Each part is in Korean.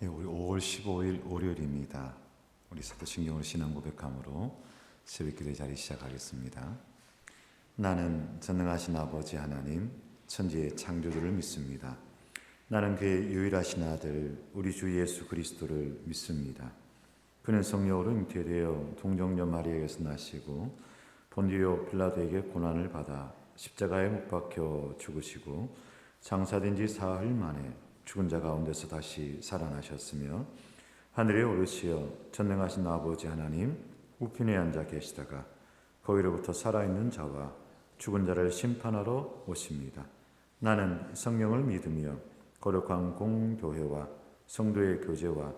우리 5월 15일 월요일입니다. 우리 사도신경으로 신앙 고백함으로 새벽기도의 자리 시작하겠습니다. 나는 전능하신 아버지 하나님, 천지의 창조주를 믿습니다. 나는 그의 유일하신 아들 우리 주 예수 그리스도를 믿습니다. 그는 성령으로 잉태되어 동정녀 마리아에게서 나시고 본디오 빌라도에게 고난을 받아 십자가에 못 박혀 죽으시고 장사된 지 사흘 만에 죽은 자 가운데서 다시 살아나셨으며 하늘에 오르시어 전능하신 아버지 하나님 우편에 앉아 계시다가 거기로부터 살아있는 자와 죽은 자를 심판하러 오십니다. 나는 성령을 믿으며 거룩한 공교회와 성도의 교제와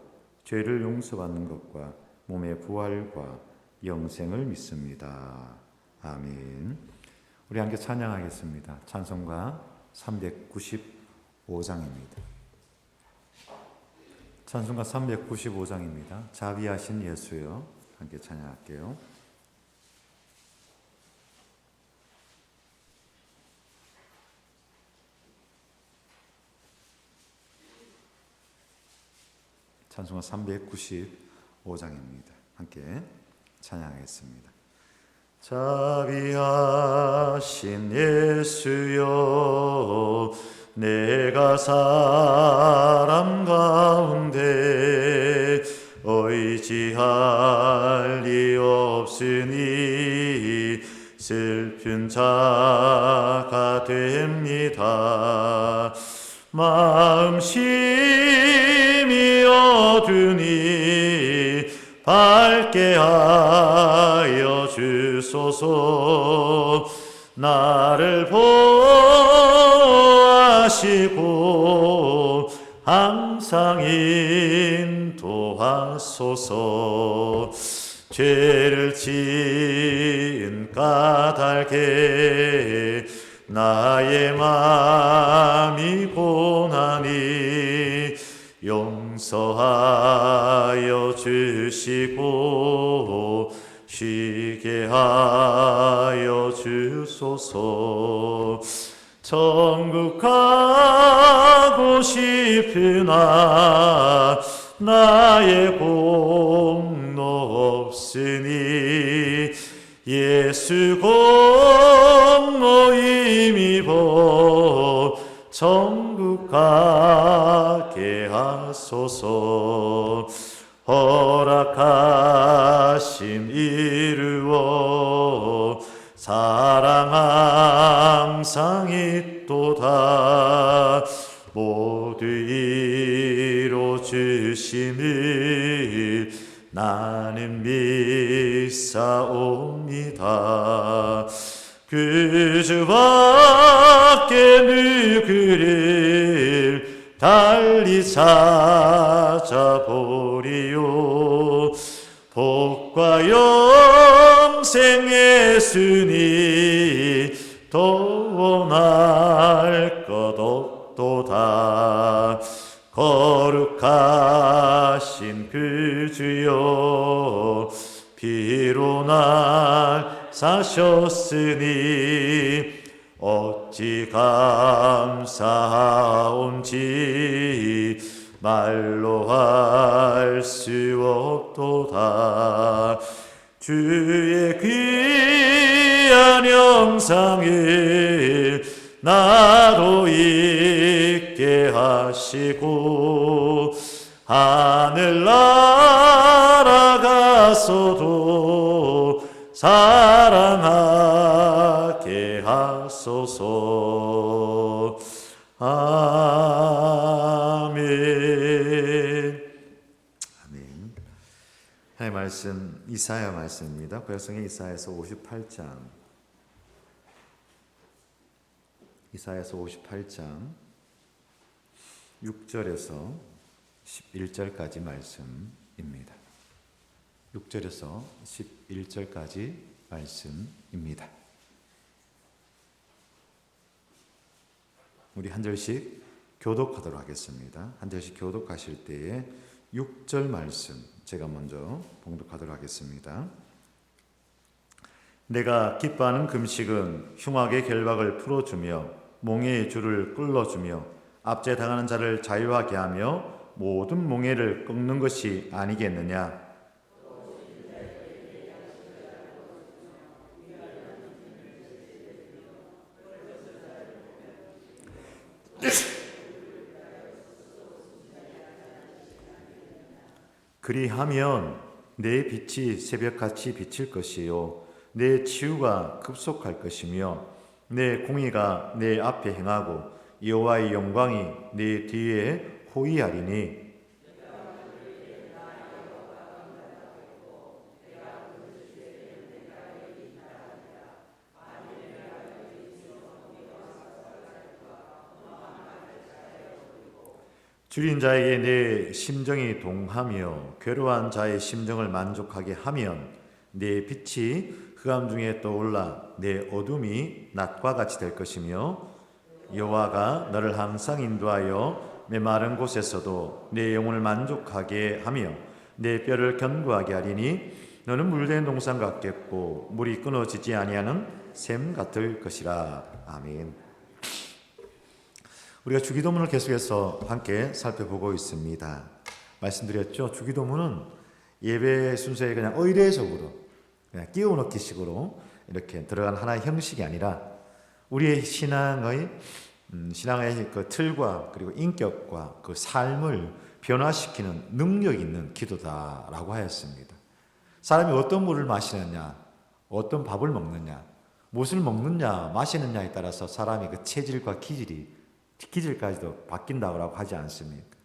죄를 용서받는 것과 몸의 부활과 영생을 믿습니다. 아멘. 우리 함께 찬양하겠습니다. 찬송가 395장입니다. 찬송가 395장입니다. 자비하신 예수여, 함께 찬양할게요. 찬송가 395장입니다. 함께 찬양하겠습니다. 자비하신 예수여, 내가 사람 가운데 의지할 리 없으니 슬픈 자가 됩니다. 마음 심히 어두니 밝게 하여 주소서. 나를 보호하시고 항상 인도하소서. 죄를 지은 까닭에 나의 마음이 고나니 용서하여 주시고 쉬게 하여 주소서. 천국 가고 싶으나 나의 공로 없으니 예수 공로 힘입어 천국 가게 하소서. 허락하심 이루어 사랑 항상 있도다. 모두 이루 주심을 나는 믿사옵니다. 그 주밖에 누구를 달리 찾아보리요. 복과 영생 예수니 더 원할 것 없도다. 거룩하신 그 주여, 피로 날 사셨으니 어찌 감사하온지 말로 할 수 없도다. 주의 귀한 영상을 나로 있게 하시고 하늘 날아가서도 사랑하게 하소서. 아멘. 아멘. 하나님의 말씀 이사야 말씀입니다. 구약성의 이사야서 58장. 이사야서 58장 6절에서 11절까지 말씀입니다. 6절에서 11절까지 말씀입니다. 우리 한 절씩 교독하도록 하겠습니다. 한 절씩 교독하실 때에 6절 말씀 제가 먼저 봉독하도록 하겠습니다. 내가 기뻐하는 금식은 흉악의 결박을 풀어주며 몽의 줄을 끌어주며 압제당하는 자를 자유하게 하며 모든 멍에를 꺾는 것이 아니겠느냐. 그리하면 내 빛이 새벽같이 비칠 것이요 내 치유가 급속할 것이며 내 공의가 내 앞에 행하고 여호와의 영광이 내 뒤에 호위하리니 줄인 자에게 내 심정이 동하며 괴로워한 자의 심정을 만족하게 하면 내 빛이 흑암 중에 떠올라 내 어둠이 낮과 같이 될 것이며 여호와가 너를 항상 인도하여 메마른 곳에서도 내 영혼을 만족하게 하며 내 뼈를 견고하게 하리니 너는 물된 동산 같겠고 물이 끊어지지 아니하는 샘 같을 것이라. 아멘. 우리가 주기도문을 계속해서 함께 살펴보고 있습니다. 말씀드렸죠. 주기도문은 예배 순서에 그냥 의례적으로 그냥 끼워 넣기 식으로 이렇게 들어간 하나의 형식이 아니라 우리의 신앙의 그 틀과 그리고 인격과 그 삶을 변화시키는 능력 있는 기도다라고 하였습니다. 사람이 어떤 물을 마시느냐, 어떤 밥을 먹느냐, 무엇을 먹느냐, 마시느냐에 따라서 사람의 그 체질과 기질까지도 바뀐다고 하지 않습니까?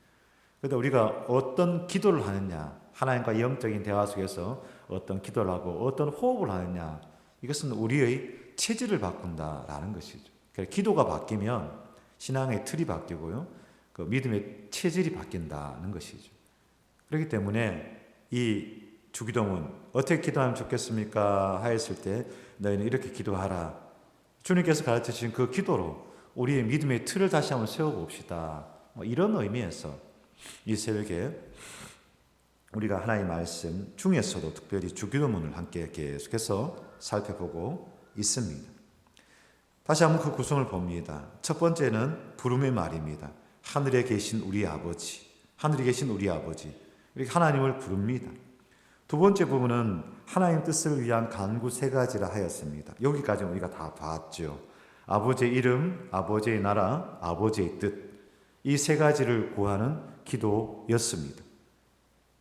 그런데 우리가 어떤 기도를 하느냐, 하나님과 영적인 대화 속에서 어떤 기도를 하고 어떤 호흡을 하느냐, 이것은 우리의 체질을 바꾼다라는 것이죠. 그래서 기도가 바뀌면 신앙의 틀이 바뀌고요, 그 믿음의 체질이 바뀐다는 것이죠. 그렇기 때문에 이 주기도문 어떻게 기도하면 좋겠습니까? 하였을 때 너희는 이렇게 기도하라. 주님께서 가르치신 그 기도로 우리의 믿음의 틀을 다시 한번 세워봅시다. 이런 의미에서 이 새벽에 우리가 하나님의 말씀 중에서도 특별히 주기도문을 함께 계속해서 살펴보고 있습니다. 다시 한번 그 구성을 봅니다. 첫 번째는 부름의 말입니다. 하늘에 계신 우리 아버지, 하늘에 계신 우리 아버지, 이렇게 하나님을 부릅니다. 두 번째 부분은 하나님 뜻을 위한 간구 세 가지라 하였습니다. 여기까지 우리가 다 봤죠. 아버지의 이름, 아버지의 나라, 아버지의 뜻, 이 세 가지를 구하는 기도였습니다.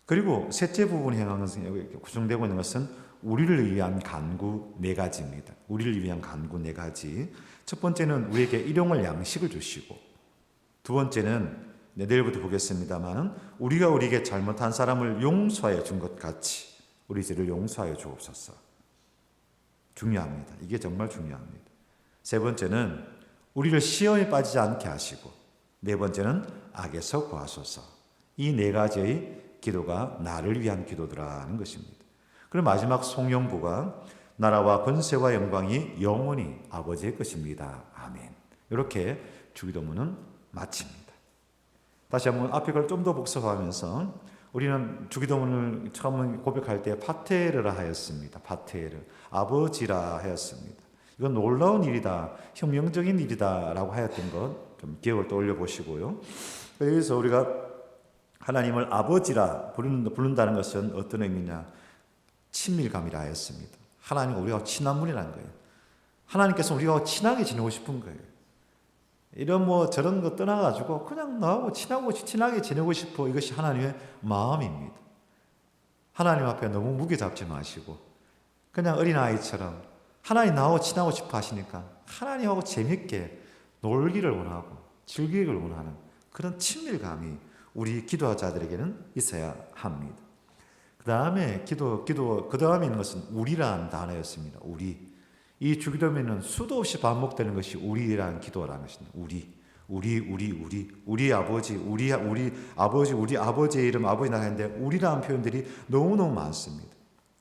그리고 셋째 부분에 구성되고 있는 것은 우리를 위한 간구 네 가지입니다. 우리를 위한 간구 네 가지. 첫 번째는 우리에게 일용할 양식을 주시고, 두 번째는 내일부터 보겠습니다만 우리가 우리에게 잘못한 사람을 용서하여 준 것 같이 우리 죄를 용서하여 주옵소서. 중요합니다. 이게 정말 중요합니다. 세 번째는 우리를 시험에 빠지지 않게 하시고, 네 번째는 악에서 구하소서. 이 네 가지의 기도가 나를 위한 기도더라는 것입니다. 그리고 마지막 송영부가 나라와 권세와 영광이 영원히 아버지의 것입니다. 아멘. 이렇게 주기도문은 마칩니다. 다시 한번 앞에 걸 좀 더 복습하면서 우리는 주기도문을 처음 고백할 때 파테르라 하였습니다. 파테르, 아버지라 하였습니다. 이건 놀라운 일이다, 혁명적인 일이다 라고 하였던 것 좀 기억을 떠올려 보시고요. 여기서 우리가 하나님을 아버지라 부른다는 것은 어떤 의미냐? 친밀감이라 하였습니다. 하나님과 우리가 친한 분이라는 거예요. 하나님께서 우리가 친하게 지내고 싶은 거예요. 이런 저런 거 떠나가지고 그냥 나하고 친하게 지내고 싶어. 이것이 하나님의 마음입니다. 하나님 앞에 너무 무게 잡지 마시고 그냥 어린아이처럼 하나님 나하고 친하고 싶어 하시니까 하나님하고 재밌게 놀기를 원하고 즐기기를 원하는 그런 친밀감이 우리 기도자들에게는 있어야 합니다. 그 다음에 그 다음에 있는 것은 우리라는 단어였습니다. 우리. 이 주기도문에는 수도 없이 반복되는 것이 우리라는 기도라는 것입니다. 우리 아버지, 우리 아버지, 우리 아버지의 이름, 아버지 나라 하는데 우리라는 표현들이 너무너무 많습니다.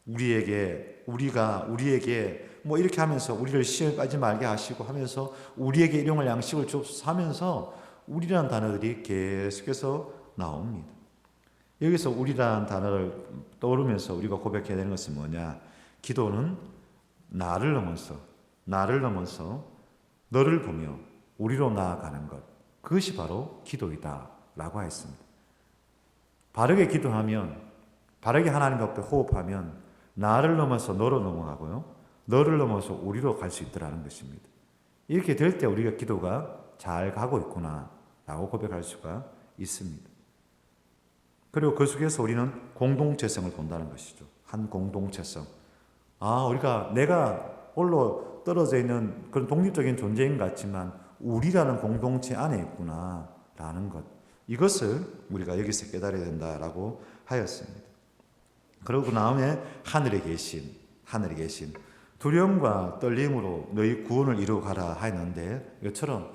우리에게 이렇게 하면서 우리를 시험에 빠지지 말게 하시고 하면서 우리에게 일용할 양식을 주옵소서 하면서 우리라는 단어들이 계속해서 나옵니다. 여기서 우리라는 단어를 떠오르면서 우리가 고백해야 되는 것은 뭐냐? 기도는 나를 넘어서 너를 보며 우리로 나아가는 것, 그것이 바로 기도이다 라고 했습니다. 바르게 기도하면, 바르게 하나님 앞에 호흡하면 나를 넘어서 너로 넘어가고요. 너를 넘어서 우리로 갈 수 있더라는 것입니다. 이렇게 될 때 우리가 기도가 잘 가고 있구나 라고 고백할 수가 있습니다. 그리고 그 속에서 우리는 공동체성을 본다는 것이죠. 한 공동체성. 우리가 내가 홀로 떨어져 있는 그런 독립적인 존재인 것 같지만 우리라는 공동체 안에 있구나 라는 것. 이것을 우리가 여기서 깨달아야 된다라고 하였습니다. 그러고 다음에 하늘에 계신 두려움과 떨림으로 너희 구원을 이루어 가라 하였는데 이처럼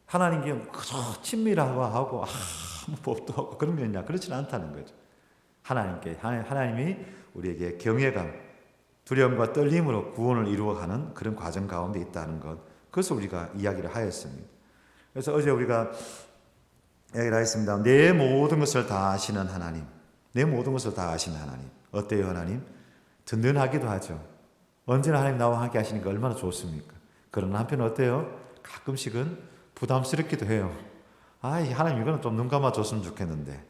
하나님께 그저 친밀하고 아무 법도 없고 그런 게 있냐? 그렇지는 않다는 거죠. 하나님이 우리에게 경외감, 두려움과 떨림으로 구원을 이루어가는 그런 과정 가운데 있다는 것. 그것을 우리가 이야기를 하였습니다. 그래서 어제 우리가 이야기를 하였습니다. 내 모든 것을 다 아시는 하나님. 내 모든 것을 다 아시는 하나님. 어때요, 하나님? 든든하기도 하죠. 언제나 하나님 나와 함께 하시니까 얼마나 좋습니까? 그러나 한편 어때요? 가끔씩은 부담스럽기도 해요. 하나님 이거는 좀 눈 감아줬으면 좋겠는데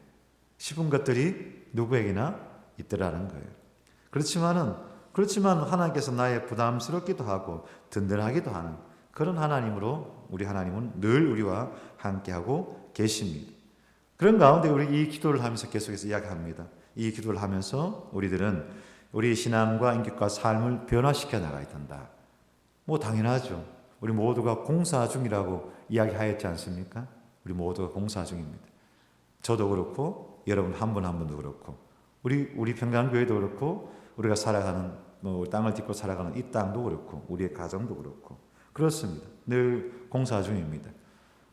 싶은 것들이 누구에게나 있더라는 거예요. 그렇지만 하나님께서 나의 부담스럽기도 하고 든든하기도 하는 그런 하나님으로 우리 하나님은 늘 우리와 함께하고 계십니다. 그런 가운데 우리 이 기도를 하면서 계속해서 이야기합니다. 이 기도를 하면서 우리들은 우리 신앙과 인격과 삶을 변화시켜 나가야 된다. 당연하죠. 우리 모두가 공사 중이라고 이야기하였지 않습니까? 우리 모두가 공사 중입니다. 저도 그렇고 여러분 한 분 한 분도 그렇고 우리 평강교회도 그렇고 우리가 살아가는 땅을 딛고 살아가는 이 땅도 그렇고 우리의 가정도 그렇고 그렇습니다. 늘 공사 중입니다.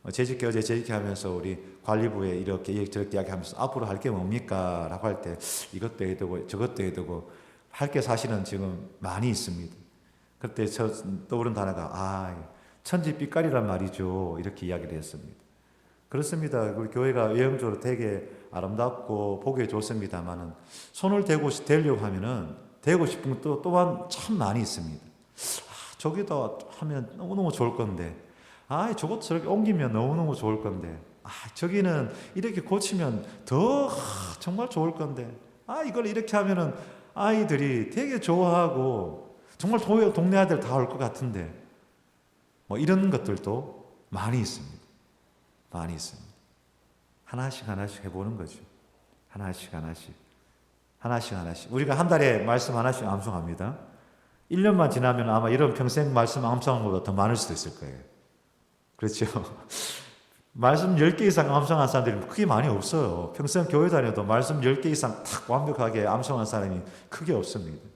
어제 재직하면서 우리 관리부에 이렇게 저렇게 이야기하면서 앞으로 할 게 뭡니까? 라고 할 때 이것도 해야 되고 저것도 해야 되고 할 게 사실은 지금 많이 있습니다. 그때 떠오른 단어가 천지빛깔이란 말이죠. 이렇게 이야기를 했습니다. 그렇습니다. 우리 교회가 외형적으로 되게 아름답고 보기 좋습니다만은 손을 대려고 하면은 되고 싶은 것 또한 참 많이 있습니다. 저기다 하면 너무너무 좋을 건데 저것도 저렇게 옮기면 너무너무 좋을 건데 저기는 이렇게 고치면 더 정말 좋을 건데 이걸 이렇게 하면은 아이들이 되게 좋아하고 정말 동네 아이들 다 올 것 같은데 이런 것들도 많이 있습니다. 많이 있습니다. 하나씩 해보는 거죠. 하나씩. 우리가 한 달에 말씀 하나씩 암송합니다. 1년만 지나면 아마 이런 평생 말씀 암송한 것보다 더 많을 수도 있을 거예요. 그렇죠? 말씀 10개 이상 암송한 사람들이 크게 많이 없어요. 평생 교회 다녀도 말씀 10개 이상 딱 완벽하게 암송한 사람이 크게 없습니다.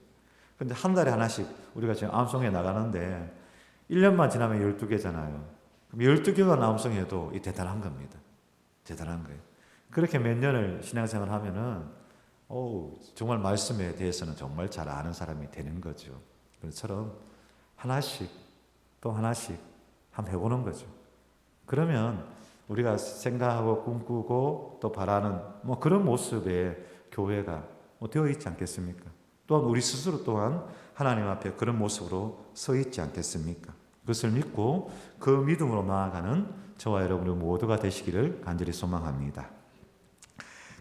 근데 한 달에 하나씩 우리가 지금 암송해 나가는데 1년만 지나면 12개잖아요. 그럼 12개만 암송해도 이 대단한 겁니다. 대단한 거예요. 그렇게 몇 년을 신앙생활 하면은 정말 말씀에 대해서는 정말 잘 아는 사람이 되는 거죠. 그처럼 하나씩 또 하나씩 한번 해보는 거죠. 그러면 우리가 생각하고 꿈꾸고 또 바라는 그런 모습의 교회가 되어 있지 않겠습니까? 또한 우리 스스로 또한 하나님 앞에 그런 모습으로 서 있지 않겠습니까? 그것을 믿고 그 믿음으로 나아가는 저와 여러분 모두가 되시기를 간절히 소망합니다.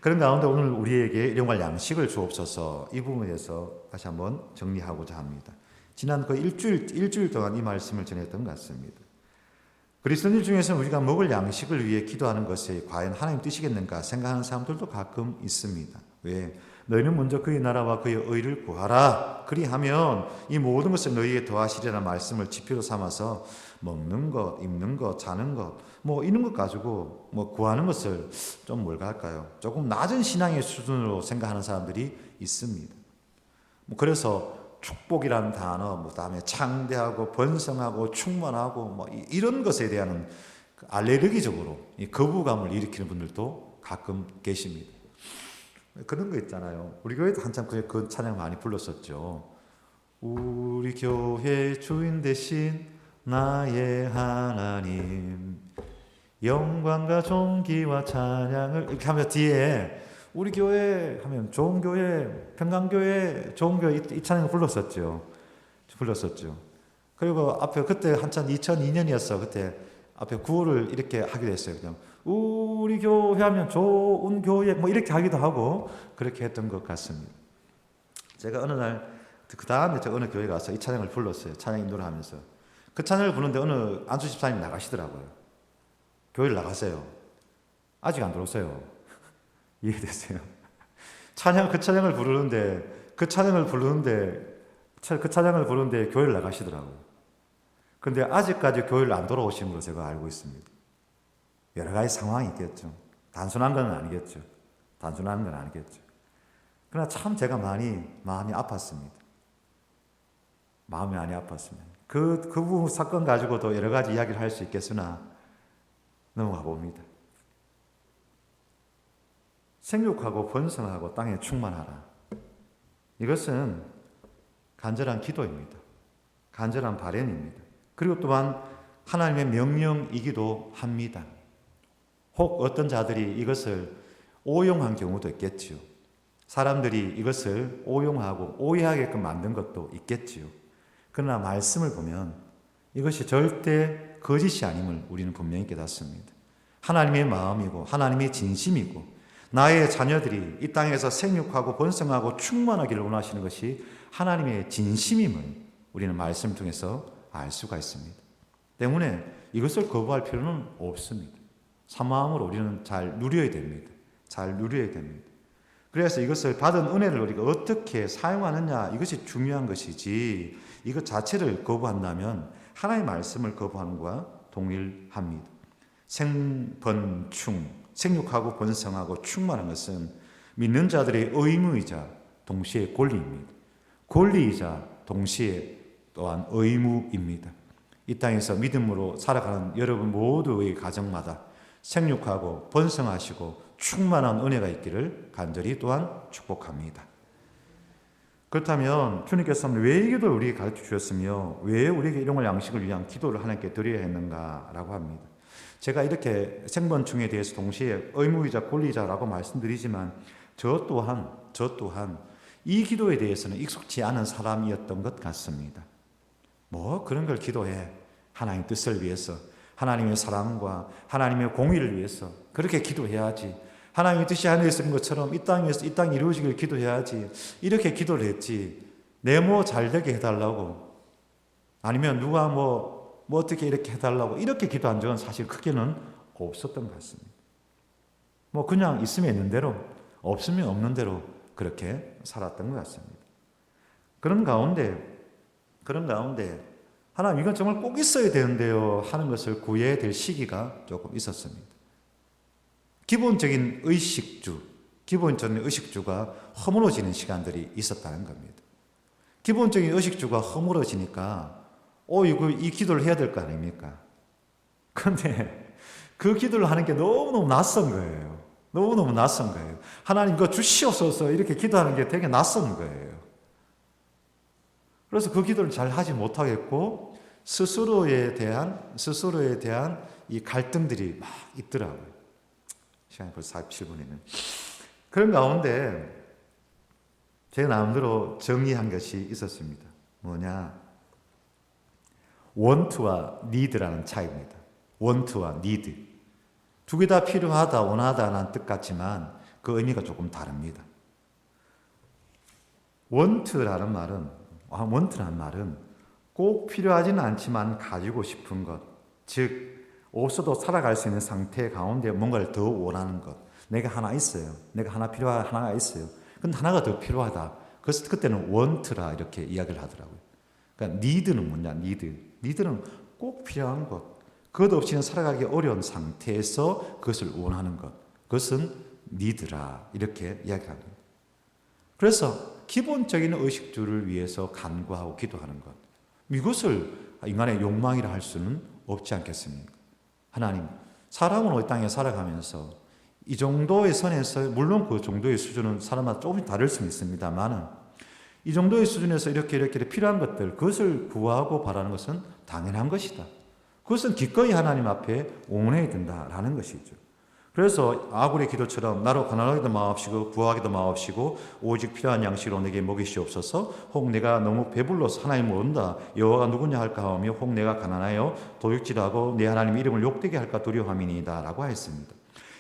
그런 가운데 오늘 우리에게 일용할 양식을 주옵소서 이 부분에 대해서 다시 한번 정리하고자 합니다. 지난 그 일주일 동안 이 말씀을 전했던 것 같습니다. 그리스도인들 중에서는 우리가 먹을 양식을 위해 기도하는 것이 과연 하나님 뜻이겠는가 생각하는 사람들도 가끔 있습니다. 왜? 너희는 먼저 그의 나라와 그의 의를 구하라. 그리하면 이 모든 것을 너희에게 더하시리라는 말씀을 지표로 삼아서 먹는 것, 입는 것, 자는 것 이런 것 가지고 구하는 것을 좀 뭘까 할까요? 조금 낮은 신앙의 수준으로 생각하는 사람들이 있습니다. 그래서 축복이라는 단어, 그다음에 창대하고 번성하고 충만하고 이런 것에 대한 알레르기적으로 거부감을 일으키는 분들도 가끔 계십니다. 그런 거 있잖아요. 우리 교회도 한참 그 찬양 많이 불렀었죠. 우리 교회 주인 되신 나의 하나님, 영광과 존귀와 찬양을 이렇게 하면서 뒤에 우리 교회 하면 좋은 교회, 평강교회, 좋은 교회 이 찬양을 불렀었죠. 그리고 앞에 그때 한참 2002년이었어. 그때 앞에 구호를 이렇게 하기도 했어요. 그냥 우리 교회 하면 좋은 교회 뭐 이렇게 하기도 하고 그렇게 했던 것 같습니다. 제가 어느 날 그 다음에 제가 어느 교회 가서 이 찬양을 불렀어요. 찬양 인도를 하면서 그 찬양을 부르는데 어느 안수 집사님이 나가시더라고요. 교회를 나갔어요. 아직 안 들어오세요. 이해되세요? 그 찬양을 부르는데 교회를 나가시더라고요. 근데 아직까지 교회를 안 돌아오신 걸로 제가 알고 있습니다. 여러 가지 상황이 있겠죠. 단순한 건 아니겠죠. 그러나 참 제가 마음이 아팠습니다. 마음이 많이 아팠습니다. 그 사건 가지고도 여러 가지 이야기를 할 수 있겠으나 넘어가 봅니다. 생육하고 번성하고 땅에 충만하라. 이것은 간절한 기도입니다. 간절한 바람입니다. 그리고 또한 하나님의 명령이기도 합니다. 혹 어떤 자들이 이것을 오용한 경우도 있겠지요. 사람들이 이것을 오용하고 오해하게끔 만든 것도 있겠지요. 그러나 말씀을 보면 이것이 절대 거짓이 아님을 우리는 분명히 깨닫습니다. 하나님의 마음이고 하나님의 진심이고 나의 자녀들이 이 땅에서 생육하고 번성하고 충만하기를 원하시는 것이 하나님의 진심임을 우리는 말씀 통해서 알 수가 있습니다. 때문에 이것을 거부할 필요는 없습니다. 사마음으로 우리는 잘 누려야 됩니다. 그래서 이것을 받은 은혜를 우리가 어떻게 사용하느냐 이것이 중요한 것이지 이것 자체를 거부한다면 하나님의 말씀을 거부하는 것과 동일합니다. 생육하고 번성하고 충만한 것은 믿는 자들의 의무이자 동시에 권리입니다. 권리이자 동시에 또한 의무입니다. 이 땅에서 믿음으로 살아가는 여러분 모두의 가정마다 생육하고 번성하시고 충만한 은혜가 있기를 간절히 또한 축복합니다. 그렇다면 주님께서는 왜 이 기도를 우리에게 가르쳐 주셨으며 왜 우리에게 일용할 양식을 위한 기도를 하나님께 드려야 했는가라고 합니다. 제가 이렇게 생번충에 대해서 동시에 의무이자 권리자라고 말씀드리지만 저 또한 이 기도에 대해서는 익숙치 않은 사람이었던 것 같습니다. 뭐 그런 걸 기도해. 하나님의 뜻을 위해서, 하나님의 사랑과 하나님의 공의를 위해서 그렇게 기도해야지. 하나님의 뜻이 하늘에서 있는 것처럼 이 땅이 이루어지길 기도해야지. 이렇게 기도를 했지. 내 뭐 잘되게 해달라고 아니면 누가 뭐 어떻게 이렇게 해달라고 이렇게 기도한 적은 사실 크게는 없었던 것 같습니다. 뭐 그냥 있으면 있는 대로 없으면 없는 대로 그렇게 살았던 것 같습니다. 그런 가운데 하나님 이건 정말 꼭 있어야 되는데요 하는 것을 구해야 될 시기가 조금 있었습니다. 기본적인 의식주가 허물어지는 시간들이 있었다는 겁니다. 기본적인 의식주가 허물어지니까 이 기도를 해야 될 거 아닙니까? 그런데 그 기도를 하는 게 너무너무 낯선 거예요. 하나님 이거 주시옵소서 이렇게 기도하는 게 되게 낯선 거예요. 그래서 그 기도를 잘 하지 못하겠고 스스로에 대한 이 갈등들이 막 있더라고요. 시간이 벌써 47분이네. 그런 가운데 제 나름대로 정리한 것이 있었습니다. 뭐냐? want와 need라는 차이입니다. want와 need. 두 개 다 필요하다, 원하다라는 뜻 같지만 그 의미가 조금 다릅니다. want라는 말은 꼭 필요하지는 않지만 가지고 싶은 것, 즉 없어도 살아갈 수 있는 상태 가운데 뭔가를 더 원하는 것. 내가 하나 있어요. 하나가 있어요. 근데 하나가 더 필요하다. 그래서 그때는 want라 이렇게 이야기를 하더라고요. 그러니까 need는 뭐냐? need는 꼭 필요한 것. 그것 없이는 살아가기 어려운 상태에서 그것을 원하는 것. 그것은 need라 이렇게 이야기합니다. 그래서 기본적인 의식주를 위해서 간구하고 기도하는 것. 이것을 인간의 욕망이라 할 수는 없지 않겠습니까? 하나님, 사람은 이 땅에 살아가면서 이 정도의 선에서 물론 그 정도의 수준은 사람마다 조금씩 다를 수는 있습니다만 이 정도의 수준에서 이렇게 필요한 것들 그것을 구하고 바라는 것은 당연한 것이다. 그것은 기꺼이 하나님 앞에 옹호해야 된다라는 것이죠. 그래서 아굴의 기도처럼 나로 가난하기도 마옵시고 부하기도 마옵시고 오직 필요한 양식으로 내게 먹이시옵소서. 혹 내가 너무 배불러서 하나님 모른다 여호와가 누구냐 할까 하며 혹 내가 가난하여 도둑질하고 내 하나님 이름을 욕되게 할까 두려워함이니이다 라고 하였습니다.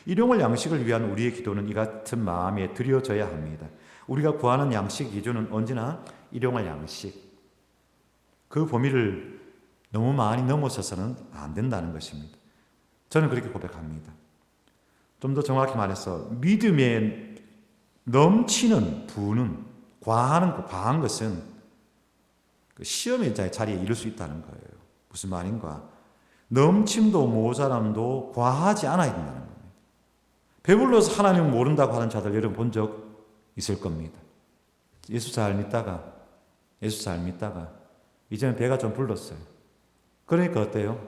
일용할 양식을 위한 우리의 기도는 이 같은 마음에 드려져야 합니다. 우리가 구하는 양식 기준은 언제나 일용할 양식, 그 범위를 너무 많이 넘어서서는 안 된다는 것입니다. 저는 그렇게 고백합니다. 좀 더 정확히 말해서 믿음에 넘치는 부는 과한 것은 그 시험의 자리에 이를 수 있다는 거예요. 무슨 말인가? 넘침도 모자람도 과하지 않아야 된다는 겁니다. 배불러서 하나님을 모른다고 하는 자들 여러분 본 적 있을 겁니다. 예수 잘 믿다가 이제는 배가 좀 불렀어요. 그러니까 어때요?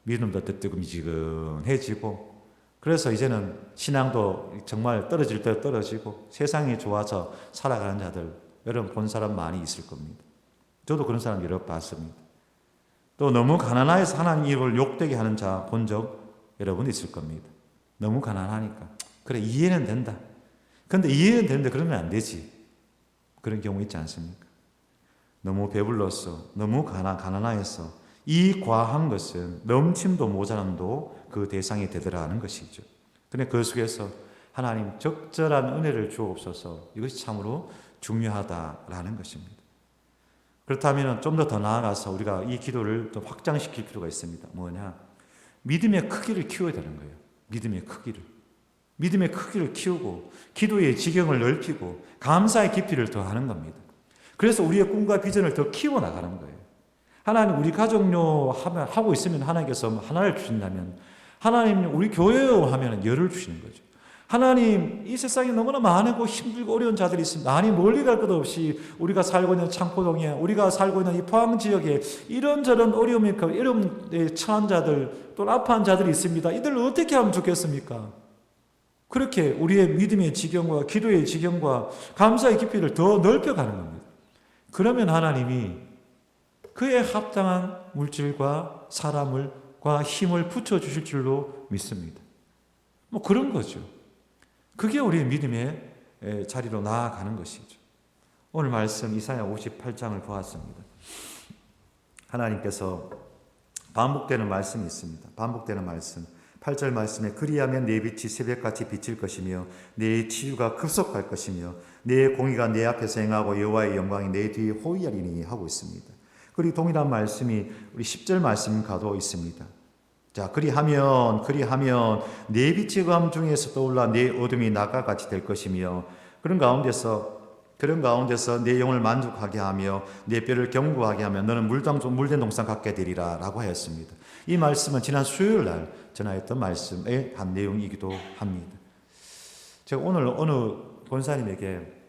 믿음도 뜨뜨미지근해지고, 그래서 이제는 신앙도 정말 떨어질 때 떨어지고 세상이 좋아서 살아가는 자들 여러분 본 사람 많이 있을 겁니다. 저도 그런 사람 여러 봤습니다. 또 너무 가난해서 하나님 이름을 욕되게 하는 자 본 적 여러분 있을 겁니다. 너무 가난하니까 그래 이해는 된다. 근데 이해는 되는데 그러면 안 되지. 그런 경우 있지 않습니까? 너무 배불렀어. 너무 가난해서 이 과한 것은 넘침도 모자람도 그 대상이 되더라는 것이죠. 그런데 그 속에서 하나님 적절한 은혜를 주옵소서, 이것이 참으로 중요하다라는 것입니다. 그렇다면 좀 더 나아가서 우리가 이 기도를 좀 확장시킬 필요가 있습니다. 뭐냐? 믿음의 크기를 키워야 되는 거예요. 믿음의 크기를 키우고 기도의 지경을 넓히고 감사의 깊이를 더하는 겁니다. 그래서 우리의 꿈과 비전을 더 키워나가는 거예요. 하나님 우리 가족요 하고 있으면 하나님께서 하나를 주신다면, 하나님 우리 교회요 하면 열을 주시는 거죠. 하나님 이 세상에 너무나 많고 힘들고 어려운 자들이 있습니다. 아니 멀리 갈 것도 없이 우리가 살고 있는 창포동에, 우리가 살고 있는 이 포항 지역에 이런저런 어려움에 처한 자들, 또 아파한 자들이 있습니다. 이들을 어떻게 하면 좋겠습니까? 그렇게 우리의 믿음의 지경과 기도의 지경과 감사의 깊이를 더 넓혀가는 겁니다. 그러면 하나님이 그에 합당한 물질과 사람과 힘을 붙여주실 줄로 믿습니다. 뭐 그런 거죠. 그게 우리의 믿음의 자리로 나아가는 것이죠. 오늘 말씀 이사야 58장을 보았습니다. 하나님께서 반복되는 말씀이 있습니다. 반복되는 말씀. 8절 말씀에 그리하면 내 빛이 새벽같이 비칠 것이며 내 치유가 급속할 것이며 내 공의가 내 앞에서 행하고 여호와의 영광이 내 뒤에 호위하리니 하고 있습니다. 그리고 동일한 말씀이 우리 10절 말씀 가도 있습니다. 자, 그리하면 내 빛의 감 중에서 떠올라 내 어둠이 낙과 같이 될 것이며 그런 가운데서 내 영을 만족하게 하며 내 뼈를 견고하게 하며 너는 물된 동산 갖게 되리라 라고 하였습니다. 이 말씀은 지난 수요일 날 전하였던 말씀의 한 내용이기도 합니다. 제가 오늘 어느 권사님에게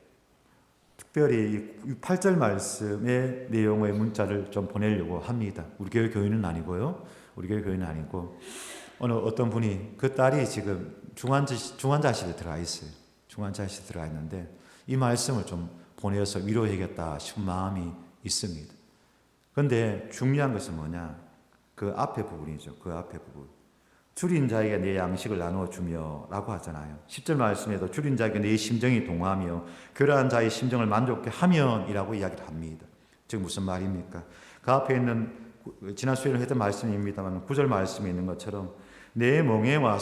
특별히 8절 말씀의 내용의 문자를 좀 보내려고 합니다. 우리 교회 교인은 아니고요. 어떤 분이 그 딸이 지금 중환자실에 들어가 있어요. 중환자실에 들어가 있는데 이 말씀을 좀 보내서 위로해야겠다 싶은 마음이 있습니다. 그런데 중요한 것은 뭐냐? 그 앞에 부분이죠. 그 앞에 부분. 줄인 자에게 내 양식을 나누어 주며 라고 하잖아요. 10절 말씀에도 줄인 자에게 내 심정이 동하며 교란한 자의 심정을 만족케 하면 이라고 이야기를 합니다. 즉 무슨 말입니까? 그 앞에 있는 지난 수요일에 했던 말씀입니다만 9절 말씀에 있는 것처럼 내 멍에와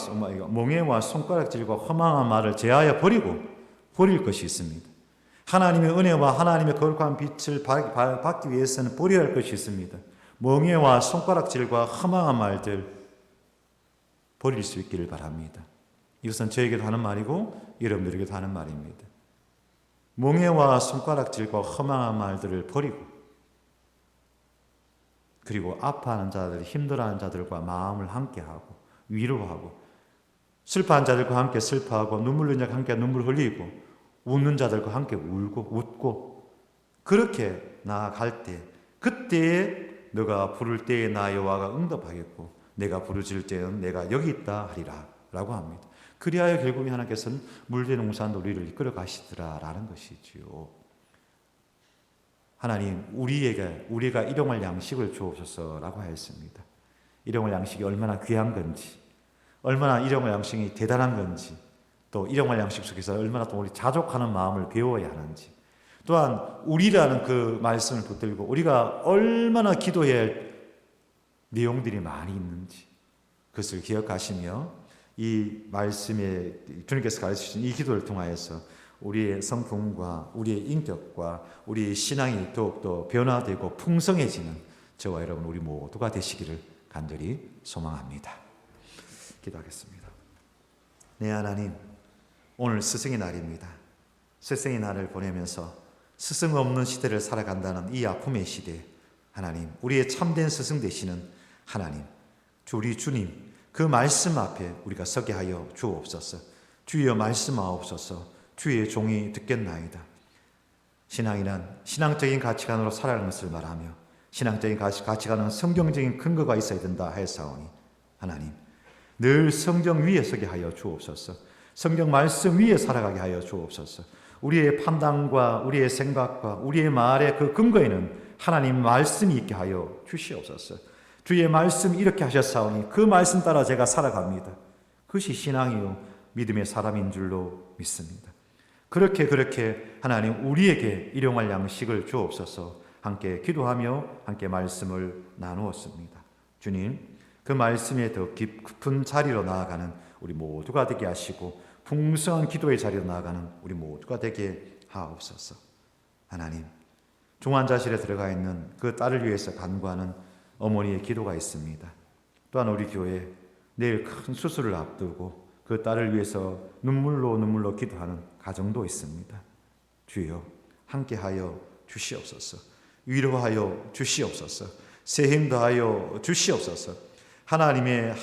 손가락질과 허망한 말을 제하여 버릴 것이 있습니다. 하나님의 은혜와 하나님의 거룩한 빛을 받기 위해서는 버려야 할 것이 있습니다. 멍에와 손가락질과 허망한 말들 버릴 수 있기를 바랍니다. 이것은 저에게도 하는 말이고 여러분들에게도 하는 말입니다. 멍에와 손가락질과 허망한 말들을 버리고 그리고 아파하는 자들, 힘들어하는 자들과 마음을 함께하고 위로하고 슬퍼한 자들과 함께 슬퍼하고 눈물 흘리는 자들과 함께 눈물 흘리고 웃는 자들과 함께 울고 웃고 그렇게 나아갈 때 그때에 너가 부를 때에 나 여호와가 응답하겠고 내가 부르짖을 때는 내가 여기 있다 하리라 라고 합니다. 그리하여 결국에 하나님께서는 물된 홍산도 우리를 이끌어 가시더라라는 것이지요. 하나님 우리가 일용할 양식을 주옵소서라고 하였습니다. 일용할 양식이 얼마나 귀한 건지 얼마나 일용할 양식이 대단한 건지, 또 일용할 양식 속에서 얼마나 또 우리 자족하는 마음을 배워야 하는지, 또한 우리라는 그 말씀을 붙들고 우리가 얼마나 기도해야 할 내용들이 많이 있는지 그것을 기억하시며 이 말씀에 주님께서 가르치신 이 기도를 통하여서 우리의 성품과 우리의 인격과 우리의 신앙이 더욱더 변화되고 풍성해지는 저와 여러분 우리 모두가 되시기를 간절히 소망합니다. 기도하겠습니다. 네, 하나님, 오늘 스승의 날입니다. 스승의 날을 보내면서 스승 없는 시대를 살아간다는 이 아픔의 시대, 하나님, 우리의 참된 스승 되시는 하나님, 우리 주님, 그 말씀 앞에 우리가 서게 하여 주옵소서. 주여 말씀하옵소서. 주의 종이 듣겠나이다. 신앙이란 신앙적인 가치관으로 살아가는 것을 말하며 신앙적인 가치관은 성경적인 근거가 있어야 된다 하였사오니 하나님, 늘 성경 위에 서게 하여 주옵소서. 성경 말씀 위에 살아가게 하여 주옵소서. 우리의 판단과 우리의 생각과 우리의 말의 그 근거에는 하나님 말씀이 있게 하여 주시옵소서. 주의 말씀 이렇게 하셨사오니 그 말씀 따라 제가 살아갑니다. 그것이 신앙이요 믿음의 사람인 줄로 믿습니다. 그렇게 하나님 우리에게 일용할 양식을 주옵소서. 함께 기도하며 함께 말씀을 나누었습니다. 주님, 그 말씀에 더 깊은 자리로 나아가는 우리 모두가 되게 하시고 풍성한 기도의 자리로 나아가는 우리 모두가 되게 하옵소서. 하나님, 중환자실에 들어가 있는 그 딸을 위해서 간구하는 어머니의 기도가 있습니다. 또한 우리 교회 내일 큰 수술을 앞두고 그 딸을 위해서 눈물로 기도하는 가정도 있습니다. 주여 함께하여 주시옵소서. 위로하여 주시옵소서. 새 힘 더하여 주시옵소서. 하나님의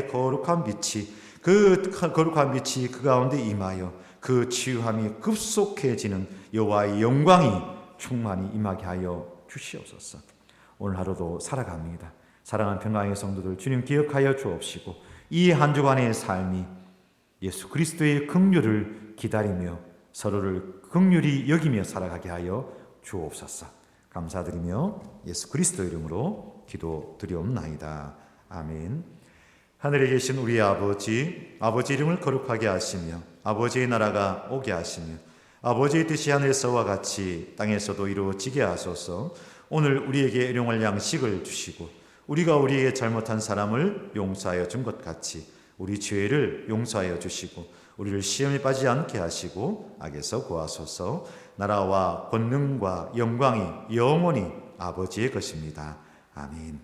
거룩한 빛이 그 가운데 임하여 그 치유함이 급속해지는 여호와의 영광이 충만히 임하게 하여 주시옵소서. 오늘 하루도 살아갑니다. 사랑하는 평강의 성도들, 주님 기억하여 주옵시고 이 한 주간의 삶이 예수 그리스도의 긍휼을 기다리며 서로를 긍휼히 여기며 살아가게 하여 주옵소서. 감사드리며 예수 그리스도 이름으로 기도드리옵나이다. 아멘. 하늘에 계신 우리 아버지 이름을 거룩하게 하시며 아버지의 나라가 오게 하시며 아버지의 뜻이 하늘에서와 같이 땅에서도 이루어지게 하소서. 오늘 우리에게 일용할 양식을 주시고 우리가 우리에게 잘못한 사람을 용서하여 준 것 같이 우리 죄를 용서하여 주시고 우리를 시험에 빠지지 않게 하시고 악에서 구하소서. 나라와 권능과 영광이 영원히 아버지의 것입니다. 아멘.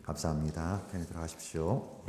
감사합니다. 편히 들어가십시오.